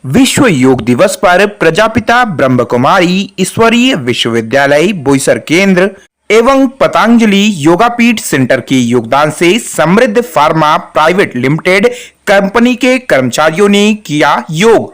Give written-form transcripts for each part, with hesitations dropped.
विश्व योग दिवस पर प्रजापिता ब्रह्म कुमारी ईश्वरीय विश्वविद्यालय बोईसर केंद्र एवं पतंजलि योगापीठ सेंटर के योगदान से समृद्ध फार्मा प्राइवेट लिमिटेड कंपनी के कर्मचारियों ने किया योग।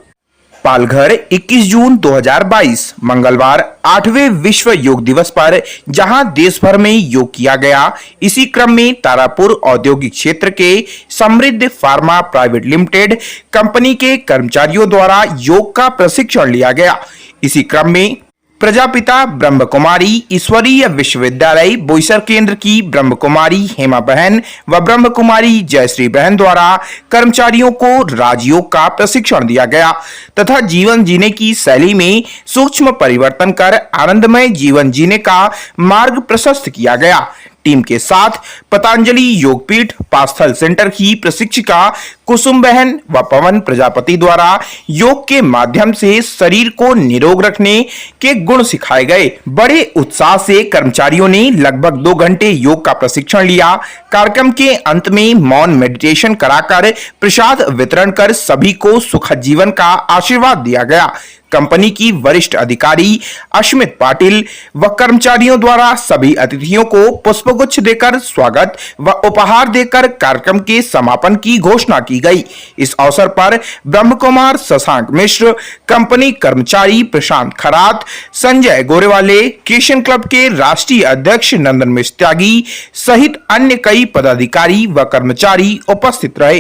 पालघर 21 जून 2022 मंगलवार 8वें विश्व योग दिवस पर जहां देश भर में योग किया गया, इसी क्रम में तारापुर औद्योगिक क्षेत्र के समृद्ध फार्मा प्राइवेट लिमिटेड कंपनी के कर्मचारियों द्वारा योग का प्रशिक्षण लिया गया। इसी क्रम में प्रजापिता ब्रह्म कुमारी ईश्वरीय विश्वविद्यालय बोईसर केंद्र की ब्रह्म कुमारी हेमा बहन व ब्रह्म कुमारी जयश्री बहन द्वारा कर्मचारियों को राजयोग का प्रशिक्षण दिया गया तथा जीवन जीने की शैली में सूक्ष्म परिवर्तन कर आनंदमय जीवन जीने का मार्ग प्रशस्त किया गया। टीम के साथ पतंजलि योगपीठ पास्थल सेंटर की प्रशिक्षिका कुसुम बहन व पवन प्रजापति द्वारा योग के माध्यम से शरीर को निरोग रखने के गुण सिखाए गए। बड़े उत्साह से कर्मचारियों ने लगभग 2 घंटे योग का प्रशिक्षण लिया। कार्यक्रम के अंत में मौन मेडिटेशन कराकर प्रसाद वितरण कर सभी को सुखद जीवन का आशीर्वाद दिया गया। कंपनी की वरिष्ठ अधिकारी अश्मित पाटिल व कर्मचारियों द्वारा सभी अतिथियों को पुष्पगुच्छ देकर स्वागत व उपहार देकर कार्यक्रम के समापन की घोषणा की गई। इस अवसर पर ब्रह्म कुमार शशांक मिश्र, कंपनी कर्मचारी प्रशांत खरात, संजय गोरेवाले, किशन क्लब के राष्ट्रीय अध्यक्ष नंदन मिश्र त्यागी सहित अन्य कई पदाधिकारी व कर्मचारी उपस्थित रहे।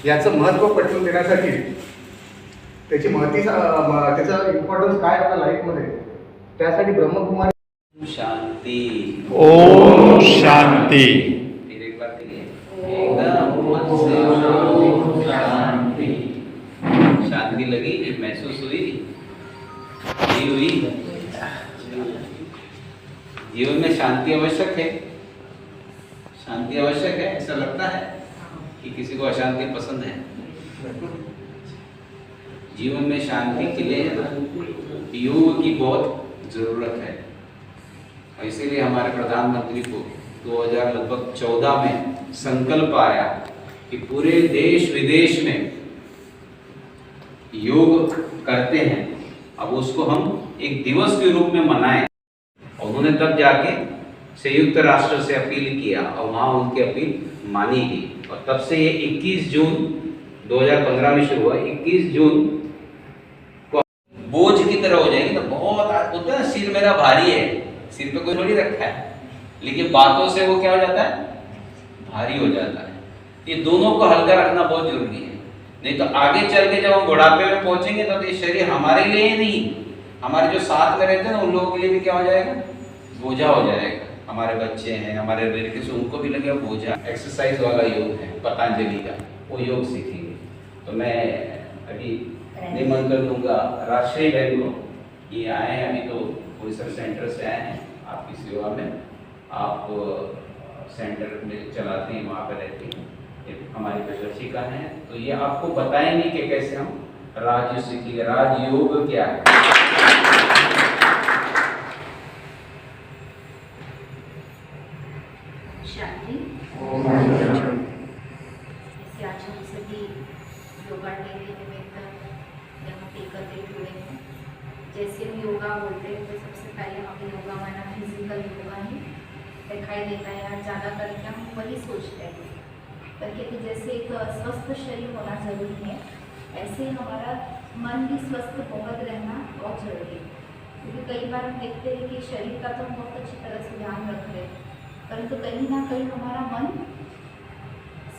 याचं महत्त्व पटवून देण्यासाठी त्याची त्याचा इम्पॉर्टन्स काय आपल्या लाईफमध्ये, त्यासाठी ब्रह्मकुमारी शांति ओम शांति फिर एक बार एकदम मन से शांति शांति लगी, महसूस हुई, जीवन में शांति आवश्यक है, शांति आवश्यक है। ऐसा लगता है कि किसी को अशांति पसंद है। जीवन में शांति के लिए योग की बहुत जरूरत है। इसीलिए हमारे प्रधानमंत्री को 2014 में संकल्प आया कि पूरे देश विदेश में योग करते हैं, अब उसको हम एक दिवस के रूप में मनाएं। और उन्होंने तब जाके संयुक्त राष्ट्र से अपील किया और वहाँ उनकी अपील मानी गई। और तब से ये 21 जून 2015 में शुरू हुआ। 21 जून को बोझ की तरह हो जाएगी। तो बहुत होता है सिर मेरा भारी है, सिर पे कोई थोड़ी रखा है, लेकिन बातों से वो क्या हो जाता है, भारी हो जाता है। ये दोनों को हल्का रखना बहुत जरूरी है, नहीं तो आगे चल के जब हम बुढ़ापे में पहुंचेंगे तो ये शरीर हमारे लिए ही नहीं, हमारे जो साथ में रहते हैं ना उन लोगों के लिए भी क्या हो जाएगा, बोझा हो जाएगा। हमारे बच्चे हैं, हमारे रिलेटिव्स, उनको भी लगेगा बोझा। एक्सरसाइज वाला योग है पतंजलि का, वो योग सीखेंगे। तो मैं अभी निमंत्रण दूंगा राष्ट्रीय बैंक को, ये आए हैं अभी तो बोईसर सेंटर से आए हैं आपकी सेवा में। आप सेंटर में चलाते हैं, वहाँ पर रहती हैं, ये हमारी प्रशिक्षिका हैं, तो ये आपको बताएंगे कि कैसे हम राजयोग सीखेंगे। राजयोग क्या है? शांति इसे आज हम सभी योगा डे के निमित्त यहाँ पे एकत्रित हुए हैं। जैसे हम योगा बोलते हैं तो सबसे पहले हमें योगा माना फिजिकल योगा ही दिखाई देता है यार, ज़्यादा करके हम वही सोचते हैं। पर क्योंकि जैसे एक स्वस्थ शरीर होना ज़रूरी है, ऐसे हमारा मन भी स्वस्थ बहुत रहना बहुत ज़रूरी है। क्योंकि कई बार हम देखते हैं कि शरीर का तो हम बहुत अच्छी तरह से ध्यान रख रहे हैं, परंतु कहीं ना कहीं हमारा मन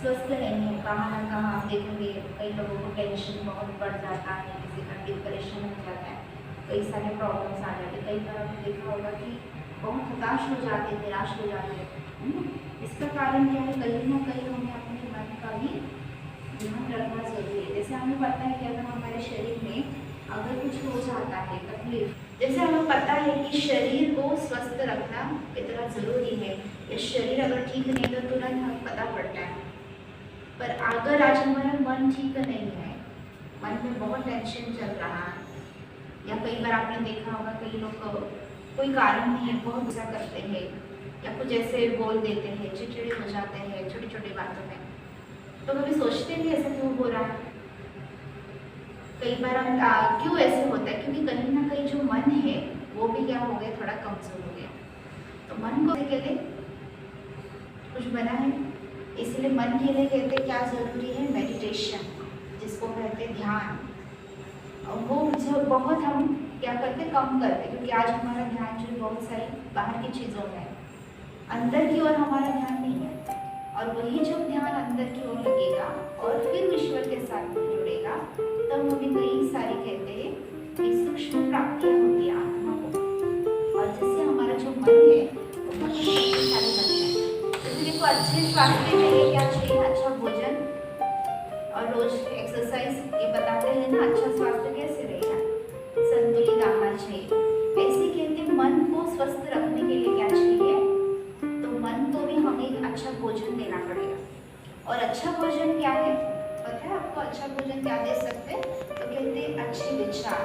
स्वस्थ नहीं है। कहाँ ना कहाँ आप देखोगे कई लोगों को टेंशन बहुत बढ़ जाता है, किसी का डिप्रेशन हो जाता है, कई सारे प्रॉब्लम्स आ जाते हैं। कई बार आपने देखा होगा कि बहुत हताश हो जाते, निराश हो जाते। इसका कारण क्या है, कहीं ना कहीं हमें अपने मन का भी ध्यान रखना जरूरी है। जैसे हमें पता है कि अगर हमारे शरीर में अगर कुछ हो जाता है तकलीफ, जैसे हमें पता है कि शरीर को स्वस्थ रखना इतना ज़रूरी है, या शरीर अगर ठीक नहीं तो तुरंत हमें पता पड़ता है। पर अगर आज हमारा मन ठीक नहीं है, मन में बहुत टेंशन चल रहा है, या कई बार आपने देखा होगा कई लोग कोई कारण नहीं है बहुत गुस्सा करते हैं या कुछ ऐसे बोल देते हैं, चिड़चिड़े हो जाते हैं छोटी छोटी बातों में। तो कभी सोचते भी ऐसा क्यों हो रहा है? कई बार हम क्यों ऐसे होता है? क्योंकि कहीं ना कहीं जो मन है वो भी क्या हो गया, थोड़ा कमजोर हो गया। तो मन को के लिए कुछ बना है, इसलिए मन के लिए कहते क्या जरूरी है? मेडिटेशन, जिसको कहते हैं ध्यान। और वो जो बहुत हम क्या करते कम करते, क्योंकि आज हमारा ध्यान जो बहुत सारी बाहर की चीज़ों में है, अंदर की ओर हमारा ध्यान नहीं है। और वही जब ध्यान अंदर की ओर लगेगा और फिर ईश्वर के साथ जुड़ेगा, तब हमें कई सारे कहते हैं कि सूक्ष्म प्राप्तियाँ होती है आत्मा को। और जिससे हमारा जो मन है वो बहुत शक्तिशाली बनता है। इसलिए को अच्छे स्वास्थ्य के लिए क्या चाहिए? अच्छा भोजन और रोज एक्सरसाइज। ये बताते हैं ना अच्छा स्वास्थ्य कैसे रहेगा, संतुलित आहार चाहिए। ऐसे कहते हैं मन को स्वस्थ रखने के लिए क्या चाहिए? तो मन को भी हमें अच्छा भोजन देना पड़ेगा। और अच्छा भोजन क्या है पता है आपको? अच्छा भोजन क्या दे सकते हैं? तो कहते हैं अच्छे विचार,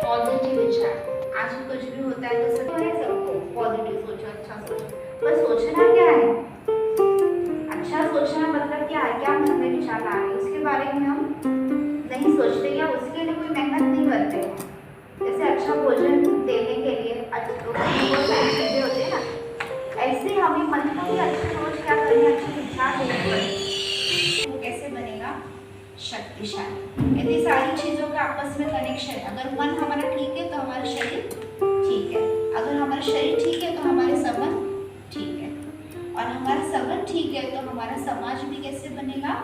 पॉजिटिव विचार। आज कुछ भी होता है तो सब है, सबको पॉजिटिव सोचो, अच्छा सोचो, पर सोचना क्या है? अच्छा सोचना मतलब क्या है? क्या मन में विचार आ रहे हैं उसके बारे में हम नहीं सोचते या उसके लिए कोई मेहनत नहीं करते। जैसे अच्छा भोजन देने के लिए बहुत सारी चीजें होती है ना, ऐसे हमें मन का भी अच्छा सोच क्या करनी, अच्छे विचार देने पड़ेंगे। वो कैसे बनेगा? शक्तिशाली। यदि सारी चीजों का आपस में कनेक्शन है, अगर मन हमारा ठीक है तो हमारा शरीर ठीक है, अगर हमारा शरीर ठीक है तो हमारे संबंध ठीक है, और हमारा संबंध ठीक है तो हमारा समाज भी कैसे बनेगा?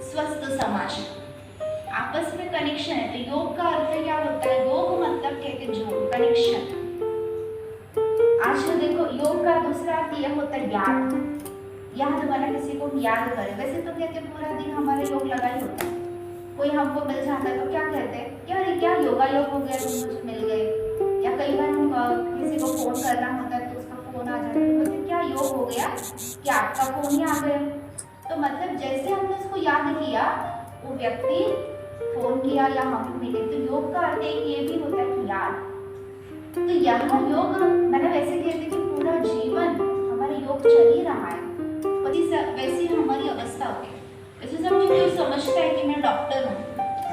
स्वस्थ समाज। आपस में कनेक्शन है। तो योग का अर्थ क्या होता है? योग मतलब कहते हैं जोड़, कनेक्शन। आज देखो योग का दूसरा अर्थ यह होता है याद वाला, किसी को याद करे। वैसे तो कहते हैं पूरा दिन हमारा योग लगा ही होता है। कोई हमको मिल जाता है तो क्या कहते हैं, क्या योगा योग हो गया, तुम मुझे मिल गए। या कई बार हम किसी को फोन करना होता है तो उसका फोन आ जाता है तो कहते क्या योग हो गया कि आपका फोन ही आ गया। तो मतलब जैसे हमने उसको याद किया, वो व्यक्ति फोन किया या हम मिले। तो योग का अर्थ एक ये भी होता है कि याद। तो यहाँ योग मैंने वैसे कहते कि पूरा जीवन हमारा योग चल ही रहा है, वैसी हमारी अवस्था होती है। वैसे समझो कोई समझता है कि मैं डॉक्टर हूँ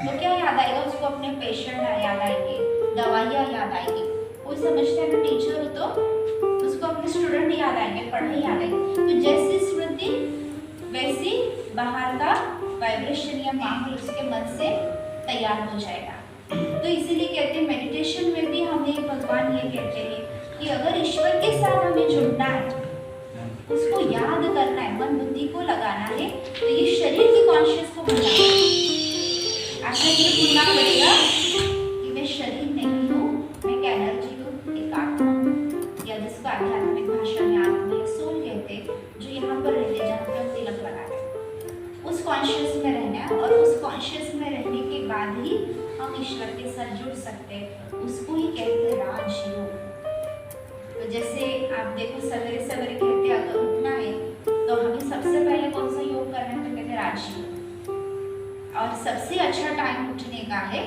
तो क्या याद आएगा उसको? अपने पेशेंट याद आएंगे, दवाइयाँ याद आएंगी। कोई समझता है मैं टीचर हूँ तो उसको अपने स्टूडेंट याद आएंगे, पढ़ाई याद आएगी। तो जैसी स्मृति वैसी बाहर का वाइब्रेशन या माहौल उसके मन से तैयार हो जाएगा। तो इसीलिए कहते हैं मेडिटेशन में भी हमें भगवान ये कहते हैं कि अगर ईश्वर के साथ हमें जुड़ना है, उसको याद करना है, मन बुद्धि को लगाना है, तो ये शरीर की कॉन्शियस को भूलना है। अच्छा ये भूलना पड़ेगा कि मैं शरीर नहीं हूँ, मैं एक एनर्जी हूँ, एक आत्मा हूँ, या जिसको आध्यात्मिक भाषा में आत्मा या सोल कहते हैं, जो यहाँ पर रहते हैं, जहाँ पर तिलक लगा है। उस कॉन्शियस में रहना है, और उस कॉन्शियस में रहने के बाद ही हम ईश्वर के साथ जुड़ सकते हैं। उसको ही कहते हैं राजयोग। तो जैसे आप देखो सवेरे सवेरे कहते हैं अगर उठना है तो हमें सबसे पहले कौन सा योग करना है? तो कहते हैं राजयोग। और सबसे अच्छा टाइम उठने का है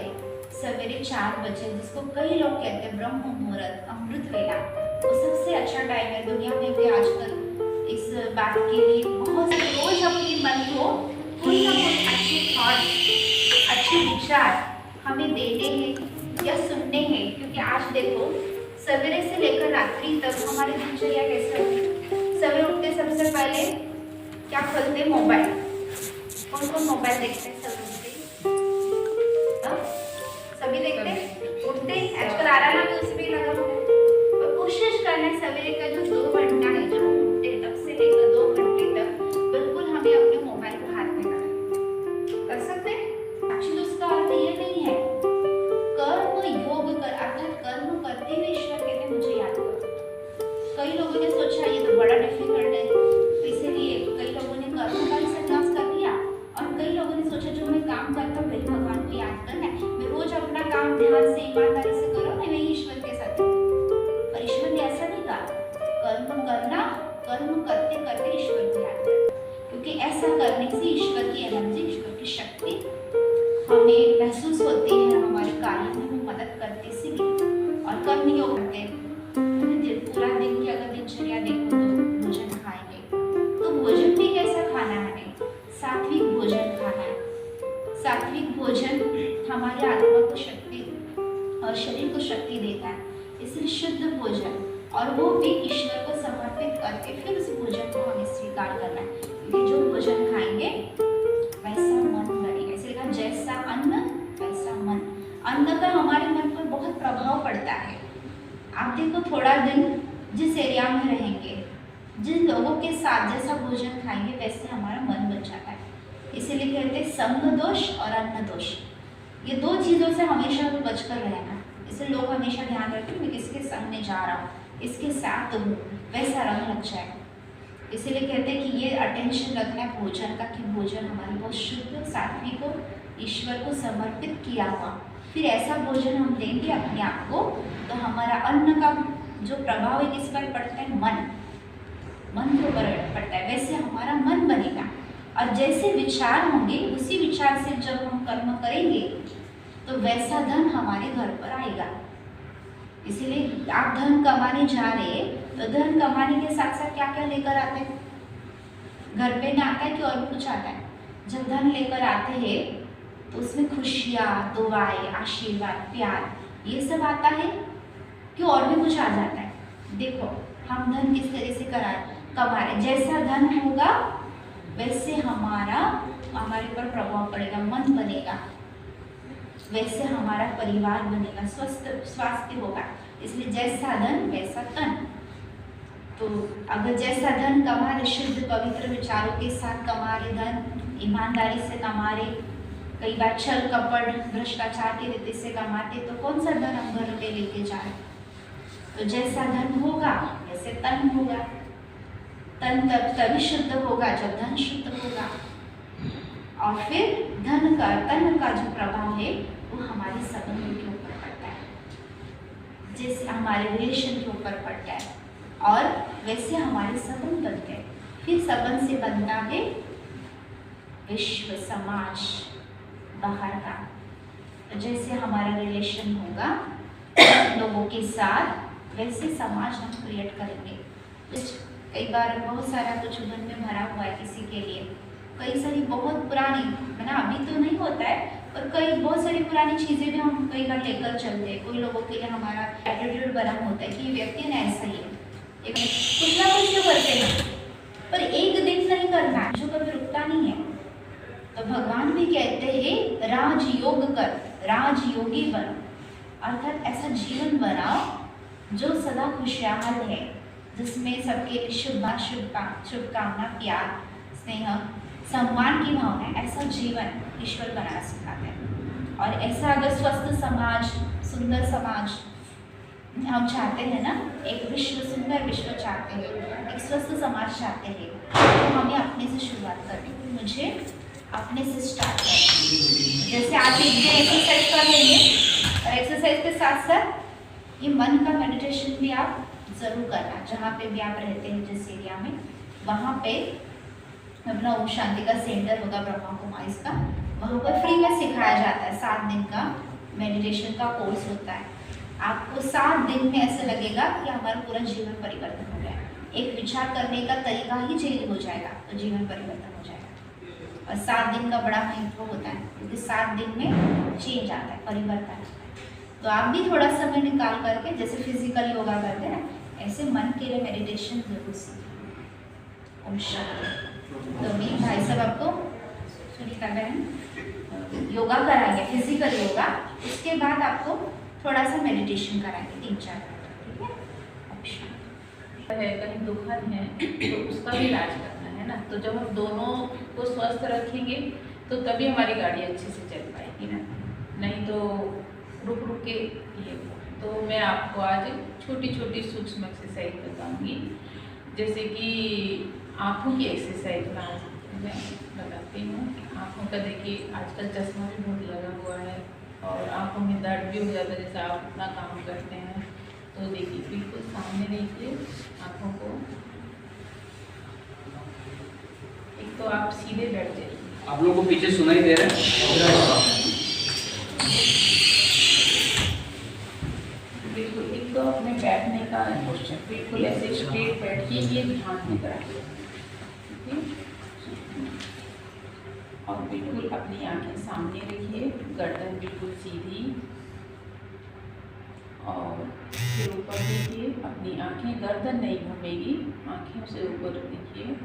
सवेरे 4 बजे, जिसको कई लोग कहते हैं ब्रह्म मुहूर्त, अमृत वेला। वो सबसे अच्छा टाइम है। दुनिया में भी आजकल इस बात के लिए बहुत से रोज अपने मन को कोई ना कोई अच्छे थॉट, अच्छे विचार हमें देने हैं या सुनने हैं। क्योंकि आज देखो सवेरे से लेकर रात्रि तक हमारी दिनचर्या कैसे होती है? सवेरे उठते सबसे पहले क्या खोलते हैं? मोबाइल। कौन कौन मोबाइल देखते हैं? सभी देखते हैं। उठते आजकल आराम भी उसी पे लगा होता है। और कोशिश करना है सवेरे का जो 2 घंटा है, जो उठते तब से लेकर 2 घंटे तक बिल्कुल हमें अपने मोबाइल को हाथ में कर सकते हैं। एक्चुअली उसका अर्थ ये नहीं है कर्म योग कर, अर्थात कर्म करते हुए ईश्वर कहते मुझे याद करो। कई लोगों ने सोचा ये तो बड़ा डिफिकल्ट है, तो इसीलिए कई लोगों ने कर्म का ही संन्यास कर दिया, और कई लोगों ने सोचा जो मैं काम करता हूँ वही भगवान को याद करना है, मैं रोज अपना काम ध्यान से ईमानदारी से करो ना, मैं ईश्वर के साथ। पर ईश्वर ने ऐसा नहीं कहा, कर्म करना, कर्म करते करते ईश्वर को याद करना, क्योंकि ऐसा करने से ईश्वर की एनर्जी, ईश्वर की शक्ति हमें महसूस होती है हमारे कार्य में वो मदद करते इसीलिए। और कर्म योग करते हैं पूरा दिन की अगर दिनचर्या देखो तो भोजन खाएंगे तो भोजन भी कैसा खाना है, हमें सात्विक भोजन खाना है। सात्विक भोजन हमारे आत्मा को शक्ति और शरीर को शक्ति देता है, इसलिए शुद्ध भोजन, और वो भी ईश्वर को समर्पित करके फिर उस भोजन को हमें स्वीकार करना है, क्योंकि जो भोजन खाएंगे वैसा मन बनेगा। इसलिए कहा जैसा अन्न वैसा मन। अन्न का हमारे मन पर बहुत प्रभाव पड़ता है। आप देखो थोड़ा दिन जिस एरिया में रहेंगे, जिन लोगों के साथ जैसा भोजन खाएंगे वैसे हमारा मन बन जाता है। इसीलिए कहते हैं संग दोष और अन्न दोष, ये दो चीज़ों से हमेशा बचकर रहना। इसलिए लोग हमेशा ध्यान रखें मैं किसके संग में जा रहा हूँ, इसके साथ हूँ, वैसा रंग लग जाए। इसीलिए कहते हैं कि ये अटेंशन रखना है भोजन का, कि भोजन हमारी बहुत शुद्ध सात्विक को ईश्वर को समर्पित किया हुआ। फिर ऐसा भोजन हम देंगे अपने आप को तो हमारा अन्न का जो प्रभाव है किस पर पड़ता है, मन के ऊपर पड़ता है, वैसे हमारा मन बनेगा। और जैसे विचार होंगे उसी विचार से जब हम कर्म करेंगे तो वैसा धन हमारे घर पर आएगा। इसीलिए आप धन कमाने जा रहे तो धन कमाने के साथ साथ क्या क्या लेकर आते हैं, घर पे में आता है कि और भी कुछ आता है। जब धन लेकर आते हैं तो उसमें खुशियाँ, दुआएं, आशीर्वाद, प्यार, ये सब आता है कि और भी कुछ आ जाता है। देखो हम धन किस तरह से कमा रहे, जैसा धन होगा वैसे हमारे पर प्रभाव पड़ेगा, मन बनेगा, वैसे हमारा परिवार बनेगा, स्वास्थ्य होगा। इसलिए जैसा धन वैसा तन। तो अगर जैसा धन कमा रहे, शुद्ध पवित्र विचारों के साथ कमा रहे धन, ईमानदारी से कमा रहे, कई बार छल कपट भ्रष्टाचार के रीति से कमाते, तो कौन सा धन हम घर पे लेके जा रहे। तो जैसा धन होगा वैसे तन होगा, तन तभी शुद्ध होगा जब धन शुद्ध होगा। और फिर तन का जो प्रभाव है वो हमारे संबंधों के ऊपर पड़ता है, जैसे हमारे रिलेशन के ऊपर पड़ता है, और वैसे हमारे संबंध बनते हैं। फिर संबंध से बनता है विश्व, समाज, बाहर का। तो जैसे हमारा रिलेशन होगा लोगों के साथ, वैसे समाज हम क्रिएट करेंगे। कई बार बहुत सारा कुछ मन में भरा हुआ है किसी के लिए, कई सारी बहुत पुरानी, है ना, अभी तो नहीं होता है पर कई बहुत सारी पुरानी चीज़ें भी हम कई बार लेकर चलते हैं। कोई लोगों के लिए हमारा एटीट्यूड बना होता है कि व्यक्ति ने ऐसा ही है, कुछ ना कुछ तो करते हैं, पर एक दिन नहीं करना जो कभी रुकता नहीं है। तो भगवान भी कहते हैं राजयोग कर, राजयोगी बनो, अर्थात ऐसा जीवन बनाओ जो सदा खुशहाल है, जिसमें सबके लिए शुभकामना, प्यार, स्नेह, सम्मान की भावना है। ऐसा जीवन ईश्वर बनाना सिखाते हैं। और ऐसा अगर स्वस्थ समाज, सुंदर समाज हम चाहते हैं ना, एक विश्व, सुंदर विश्व चाहते हैं, एक स्वस्थ समाज चाहते हैं, तो हमें अपने से शुरुआत करनी है। मुझे अपने से स्टार्ट करना। जैसे आप एक दिन एक्सरसाइज कर लेंगे, और एक्सरसाइज के साथ साथ ये मन का मेडिटेशन भी आप ज़रूर करना। जहाँ पे भी आप रहते हैं जिस एरिया में, वहाँ पे अपना ओम शांति का सेंटर होगा ब्रह्मा कुमारी का, वहाँ पर फ्री में सिखाया जाता है। 7 दिन का मेडिटेशन का कोर्स होता है। आपको 7 दिन में ऐसे लगेगा कि हमारा पूरा जीवन परिवर्तन हो गया, एक विचार करने का तरीका ही चेंज हो जाएगा, तो जीवन परिवर्तन हो जाएगा। और 7 दिन का बड़ा महत्व होता है, क्योंकि 7 दिन में चेंज आता है, परिवर्तन आता है। तो आप भी थोड़ा समय निकाल करके, जैसे फिजिकल योगा करते हैं ऐसे मन के लिए मेडिटेशन जरूर सीखें। ओम शांति। तो भी भाई साहब आपको सुनीता बहन योगा कराएंगे, फिजिकल योगा, उसके बाद आपको थोड़ा सा मेडिटेशन कराएंगे 3-4 मिनट, ठीक है। है कहीं दुखन है तो उसका भी इलाज करना है ना। तो जब हम दोनों को स्वस्थ रखेंगे तो तभी हमारी गाड़ी अच्छे से चल पाएगी ना, नहीं तो रुक रुक के ये। तो मैं आपको आज छोटी छोटी सूक्ष्म एक्सरसाइज बताऊंगी, जैसे कि आँखों की एक्सरसाइज मैं बताती हूँ। आँखों का देखिए आजकल चश्मा भी बहुत लगा हुआ है और आँखों में दर्द भी हो जाता है, जैसे आप अपना काम करते हैं। तो देखिए बिल्कुल सामने देखिए आँखों को, एक तो आप सीधे बैठ जाइए। आप लोगों को पीछे सुनाई दे रहा है? बिल्कुल ऐसे स्ट्रेट बैठिए, ये ध्यान में रखिए, ठीक है। और बिल्कुल अपनी आंखें सामने रखिए, गर्दन बिल्कुल सीधी, और फिर ऊपर देखिए, अपनी आंखें, गर्दन नहीं घूमेगी, आंखें से ऊपर देखिए,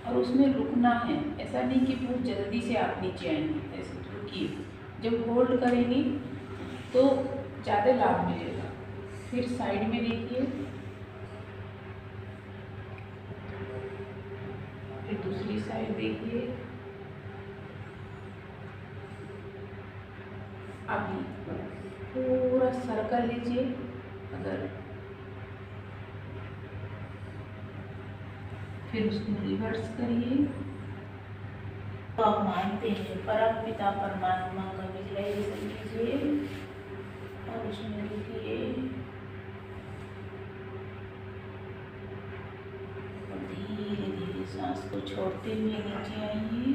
और उसमें रुकना है। ऐसा नहीं कि बहुत जल्दी से आप नीचे आएंगे, ऐसे रुकिए। जब होल्ड करेंगे तो ज़्यादा लाभ मिलेगा। फिर साइड में देखिए, फिर दूसरी साइड देखिए। अभी पूरा सर्कल लीजिए, अगर फिर उसको रिवर्स करिए। तो आप मानते हैं परम पिता परमात्मा का विजुअलाइजेशन कीजिए और उसमें रुकिए और धीरे धीरे सांस को छोड़ते हुए नीचे आइए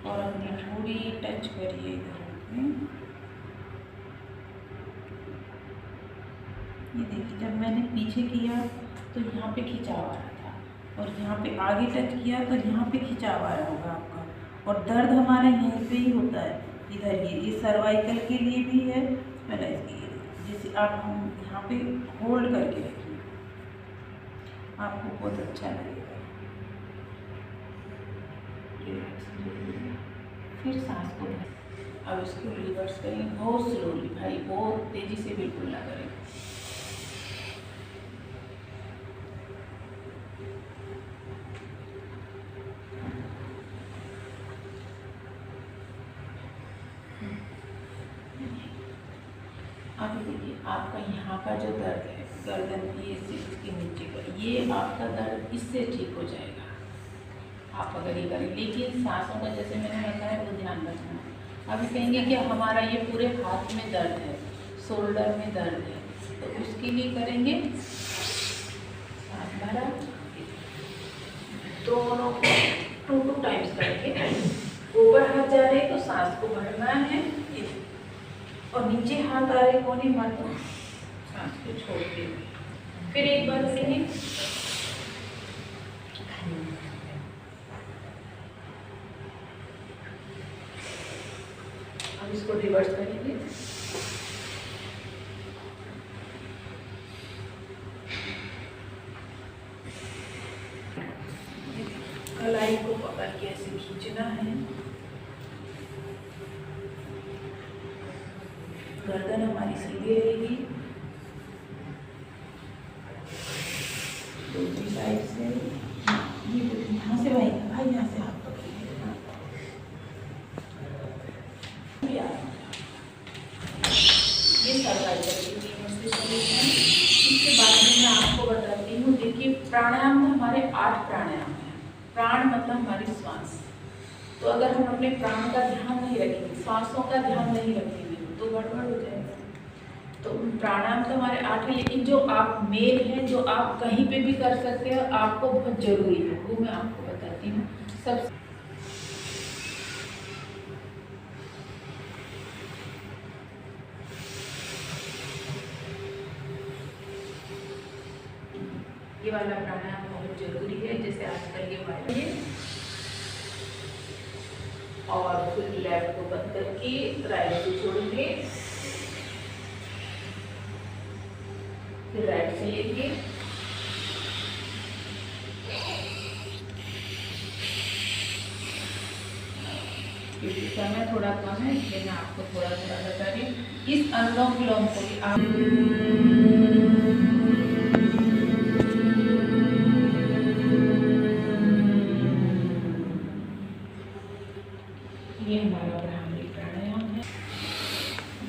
और अपनी ठोड़ी टच करिए इधर में। ये देखिए, जब मैंने पीछे किया तो यहाँ पे खिंचाव आ रहा था, और यहाँ पे आगे टच किया तो यहाँ पे खिंचाव आ रहा होगा आपका। और दर्द हमारा यहीं पे ही होता है, इधर ये सर्वाइकल के लिए भी है, पहले इसके लिए। जैसे आप हम यहाँ पे होल्ड करके रखिए, आपको बहुत अच्छा लगेगा। फिर सांस को अब इसको रिवर्स करेंगे बहुत स्लोली, भाई बहुत तेज़ी से बिल्कुल ना करें। अभी देखिए, आपका यहाँ का जो दर्द है, गर्दन की इसके नीचे का, ये आपका दर्द इससे ठीक हो जाएगा आप अगर ये करें। लेकिन सांसों का जैसे मैंने बताया वो ध्यान रखना। अभी कहेंगे कि हमारा ये पूरे हाथ में दर्द है, शोल्डर में दर्द है, तो उसके लिए करेंगे सांस भरा, दोनों को 2 टाइम्स करके ऊपर हाथ जा रहे तो सांस को भरना है, और नीचे हाथ आ रहे कोने मत, सांस को छोड़ते हुए फिर एक बार करेंगे। अब इसको रिवर्स करेंगे। कलाई को पकड़ के ऐसे खींचना है, गर्दन हमारी सीधी रहेगी, दूसरी साइड से ये यहाँ से भाई यहाँ से हाथ पकड़िए, ये सर्वाइकल के लिए सॉल्यूशन। इसके बाद में मैं आपको बताती हूँ। देखिए, प्राणायाम में हमारे 8 प्राणायाम हैं। प्राण मतलब हमारी श्वास। तो अगर हम अपने प्राण का ध्यान नहीं रखेंगे, सांसों का ध्यान नहीं रखेंगे तो गड़बड़ हो जाएगा। तो प्राणायाम तो हमारे 8 है, लेकिन जो आप मेन है, जो आप कहीं पे भी कर सकते हो, आपको बहुत जरूरी है, वो मैं आपको बताती हूँ। सब ये वाला प्राणायाम बहुत जरूरी है, जैसे आजकल ये वाला है। और फिर लेफ्ट को बंद करके राइट को छोड़ेंगे, फिर राइट से लेंगे, क्योंकि समय थोड़ा कम है इसलिए मैं आपको थोड़ा थोड़ा बता रही हूँ। इस अनुलोम विलोम को भी आप ये हमारा ब्राह्मणी प्राणायाम है।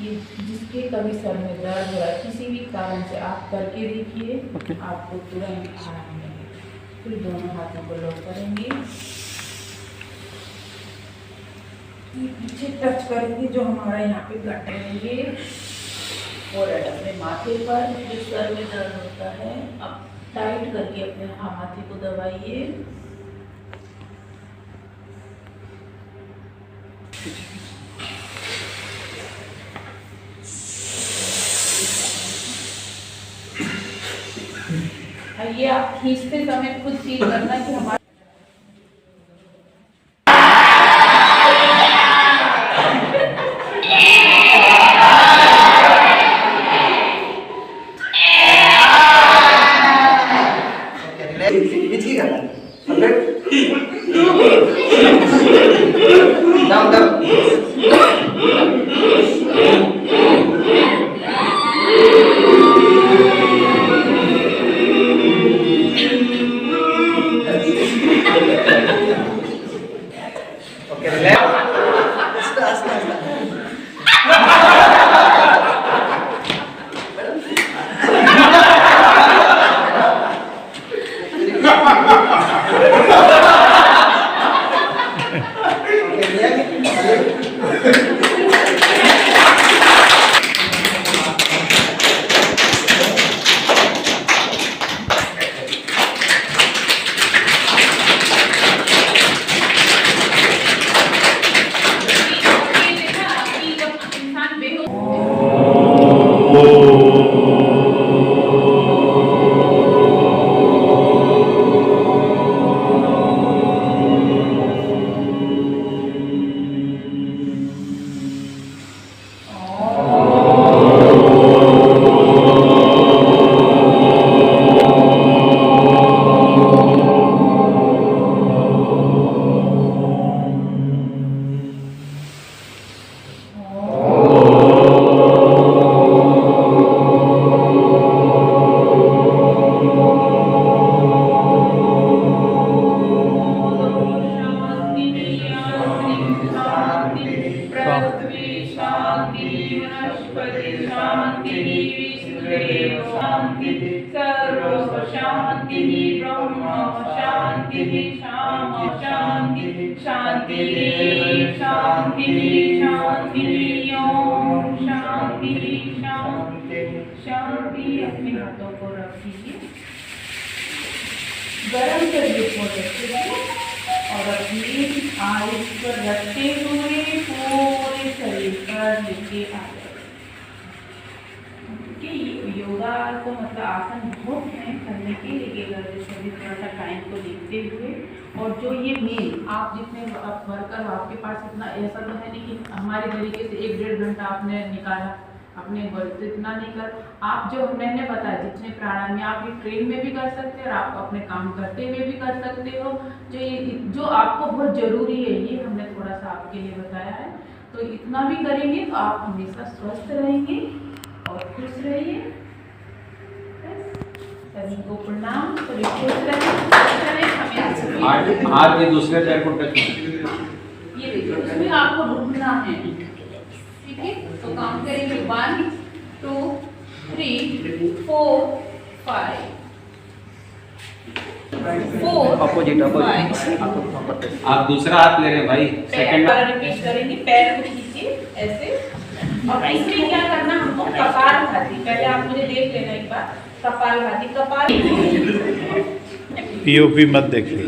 ये जिसके कभी सर में दर्द हो रहा है, किसी भी कारण से आप करके देखिए, आपको तुरंत आराम मिलेगा। फिर दोनों हाथों को लॉक करेंगे, पीछे टच करेंगे जो हमारा यहाँ पे गट रहेंगे, और अपने माथे पर जो सर में दर्द होता है, अब टाइट करके अपने माथे को दबाइए। ये आप खींचते समय खुद फील करना कि हमारा इंसान बेहोश शांति। अपने हाथों को रखिए, गरम करिए और अपनी आयुष पर रखते हुए पूरे शरीर पर लेके आ जाए। योगा तो मतलब आसन बहुत है करने के, लेकिन अगर शरीर थोड़ा सा टाइम को देखते हुए, और जो ये मेन आप जितने आप वर्कर आपके पास इतना ऐसा तो है नहीं कि हमारे तरीके से 1-1.5 घंटा आपने निकाला अपने वर्क तो इतना नहीं कर, आप जो मैंने बताया जितने प्राणायाम आप ये ट्रेन में भी कर सकते हैं और आप अपने काम करते हुए भी कर सकते हो। जो आपको बहुत ज़रूरी है ये हमने थोड़ा सा आपके लिए बताया है, तो इतना भी करेंगे तो आप हमेशा स्वस्थ रहेंगे और खुश रहिए। सभी को प्रणाम, सभी खुश रहें। हाथ के दूसरे पैर को टच ये देखिए उसमें आपको रुकना है, ठीक है? तो काउंट करेंगे 1 2 3 4 5 अपोजिट 5। आप दूसरा हाथ ले रहे हैं भाई, सेकंड रिपीट करेंगे, पैर को खींचिए ऐसे, और इसमें क्या करना हमको कपालभाति, पहले आप मुझे देख लेना एक बार, कपालभाति। पीओपी मत देखिए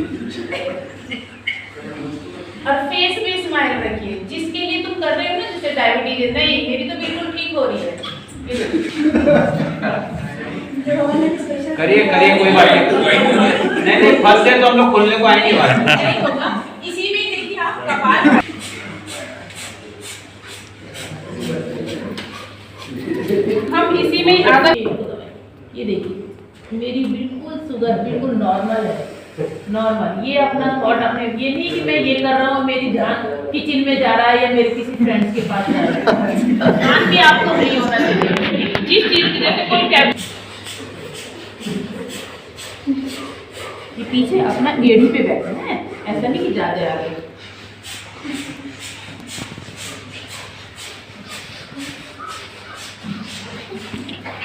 और फेस पे स्माइल रखिए, जिसके लिए तुम कर रहे हो ना, जिससे डायबिटीज है, नहीं मेरी तो बिल्कुल ठीक हो रही है। करिए कोई बात नहीं, फंस गए तो हम लोग खोलने को आएंगे बाहर। नहीं होगा, इसी में देखिए आप कपाल, हम इसी में आगे ये देखिए मेरी बिल्कुल शुगर बिल्कुल नॉर्मल है, नॉर्मल। ये अपना थॉट अपने, ये नहीं कि मैं ये कर रहा हूँ मेरी ध्यान किचन में जा रहा है या मेरे किसी फ्रेंड्स के पास जा रहा है, ध्यान भी आपको नहीं होना चाहिए जिस चीज की जैसे कोई क्या। ये पीछे अपना एड़ी पे बैठना है, ऐसा नहीं कि ज्यादा आगे।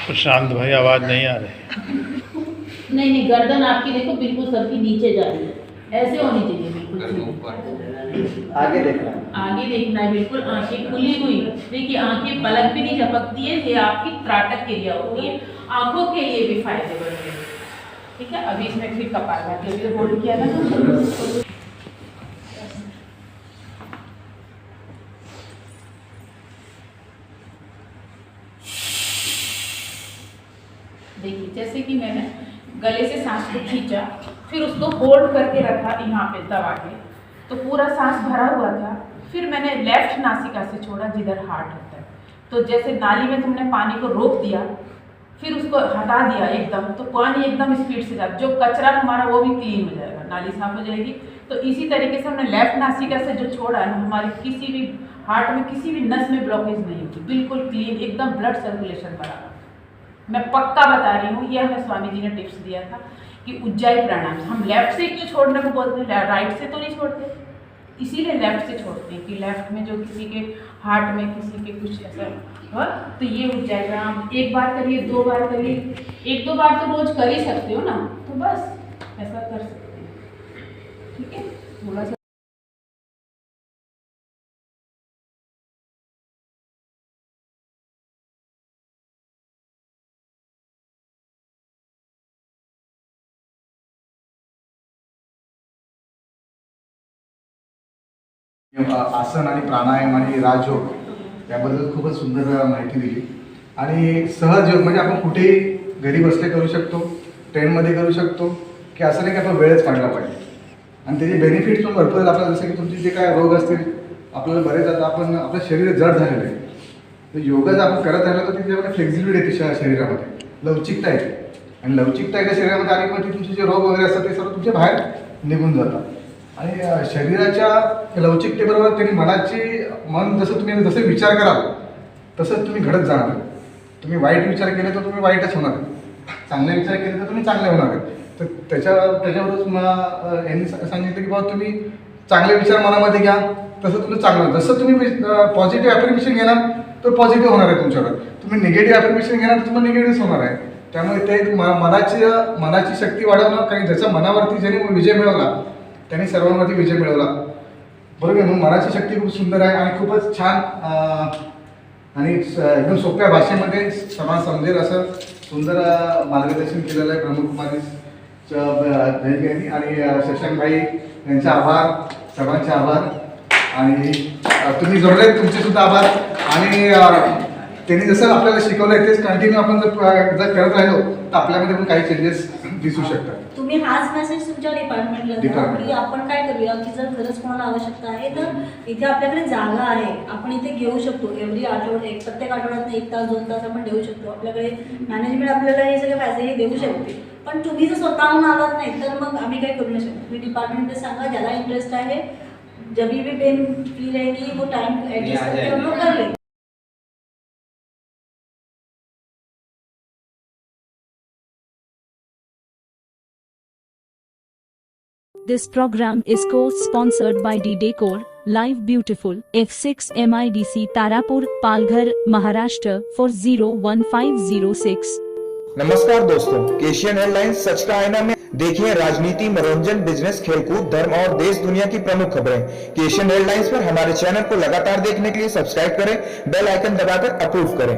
प्रशांत भाई आवाज नहीं आ रही। नहीं गर्दन आपकी देखो बिल्कुल सबकी नीचे जा रही है, ऐसे होनी चाहिए बिल्कुल। आगे देखना, आगे देखना है बिल्कुल, आंखें खुली हुई। देखिए आंखें पलक भी नहीं झपकती है, ये आपकी त्राटक क्रिया होती है, आंखों के लिए भी फायदेमंद है, ठीक है? अभी इसमें फिर कपालभाति अभी होल्ड किया ना, तो देखिए जैसे कि मैंने गले से सांस को खींचा, फिर उसको होल्ड करके रखा यहाँ पे दबा के, तो पूरा सांस भरा हुआ था। फिर मैंने लेफ्ट नासिका से छोड़ा जिधर हार्ट होता है। तो जैसे नाली में तुमने पानी को रोक दिया, फिर उसको हटा दिया एकदम, तो पानी एकदम स्पीड से जाता, जो कचरा हमारा वो भी क्लीन हो जाएगा, नाली साफ हो जाएगी। तो इसी तरीके से हमने लेफ्ट नासिका से जो छोड़ा है, हमारे किसी भी हार्ट में किसी भी नस में ब्लॉकेज नहीं होती, बिल्कुल क्लीन, एकदम ब्लड सर्कुलेशन बराबर। मैं पक्का बता रही हूँ, ये हमें स्वामी जी ने टिप्स दिया था कि उज्जाई प्राणायाम हम लेफ्ट से क्यों छोड़ने को बोलते हैं, राइट से तो नहीं छोड़ते, इसीलिए लेफ्ट से छोड़ते हैं कि लेफ्ट में जो किसी के हार्ट में किसी के कुछ ऐसा हुआ, तो ये उज्जाई प्राणायाम एक बार करिए, 2 बार करिए, 1-2 बार तो रोज कर ही सकते हो ना, तो बस ऐसा कर सकते हैं। ठीक है, थोड़ा सा आसन आणि प्राणायाम आणि राजयोग याबद्दल खूपच सुंदर माहिती दिली. आणि सहज योग म्हणजे आपण कुठेही घरी बसले करू शकतो, ट्रेनमध्ये करू शकतो, की असं नाही की आपण वेळच काढला पाहिजे. आणि त्याचे बेनिफिट्स पण भरपूर आहेत आपल्याला. जसं की तुमचे जे काय रोग असतील, आपल्याला बरेच आता आपण आपलं शरीर जड झालेलं आहे, तर योगा जर आपण करत राहिलो तर त्याच्यामध्ये फ्लेक्झिबिलिटी येते शरीरामध्ये, लवचिकता येते. आणि लवचिकता एकदा शरीरामध्ये आली की तुमचे जे रोग वगैरे असतात ते सर्व तुमच्या बाहेर निघून जातात. आणि शरीराच्या लवचिकतेबरोबर त्यांनी मन जसं विचार कराल तसंच तुम्ही घडत जाणार. तुम्ही वाईट विचार केले तर तुम्ही वाईटच होणार, चांगले विचार केले तर तुम्ही चांगले होणार. तर त्याच्यावरच यांनी सांगितलं की बाबा तुम्ही चांगले विचार मनामध्ये घ्या, तसं तुला चांगलं. जसं तुम्ही पॉझिटिव्ह ॲफर्मेशन घेणार तर पॉझिटिव्ह होणार आहे तुमच्याकडे. तुम्ही निगेटिव्ह ॲफर्मेशन घेणार तर तुम्हाला निगेटिव्हच होणार आहे. त्यामुळे ते मनाची शक्ती वाढवणं, कारण ज्याच्या मनावरती ज्याने विजय मिळवला त्यांनी सर्वांवरती विजय मिळवला, बरोबर. म्हणून मनाची शक्ती खूप सुंदर आहे आणि खूपच छान आणि एकदम सोप्या भाषेमध्ये समाज समजेल असं सुंदर मार्गदर्शन केलेलं आहे ब्रह्मकुमारी यांनी. आणि शशांकभाई यांचे आभार, सर्वांचे आभार. आणि तुम्ही जोडले तुमचे सुद्धा आभार. आणि त्यांनी जसं आपल्याला शिकवलं तेच कंटिन्यू आपण जर करत राहिलो तर आपल्यामध्ये पण काही चेंजेस दिसू शकतात. तुम्ही हाच मेसेज तुमच्या डिपार्टमेंटला द्या की आपण काय करूया की जर खरंच कोणाला आवश्यकता आहे तर इथे आपल्याकडे जागा आहे, आपण इथे घेऊ शकतो. प्रत्येक आठवड्यात 1 तास 2 तास आपण देऊ शकतो. आपल्याकडे मॅनेजमेंट आपल्याला हे सगळे फॅसिलिटी देऊ शकते. पण तुम्ही जर स्वतःहून आलात नाही तर मग आम्ही काय करू नाही शकतो. तुम्ही डिपार्टमेंटला सांगा, ज्याला इंटरेस्ट आहे, जब भी पेन फ्री रहेगी वो टाइम एडजस्ट करके हम लोग कर लेंगे. This program is co-sponsored by D-Decor, Live Beautiful, F6 MIDC Tarapur, Palghar, Maharashtra 401506. नमस्कार दोस्तों, एशियन एयरलाइंस सच का आईना में देखिए राजनीति, मनोरंजन, बिजनेस, खेलकूद, धर्म और देश दुनिया की प्रमुख खबरें. एशियन एयरलाइंस पर हमारे चैनल को लगातार देखने के लिए सब्सक्राइब करें, बेल आइकन दबाकर अप्रूव करें.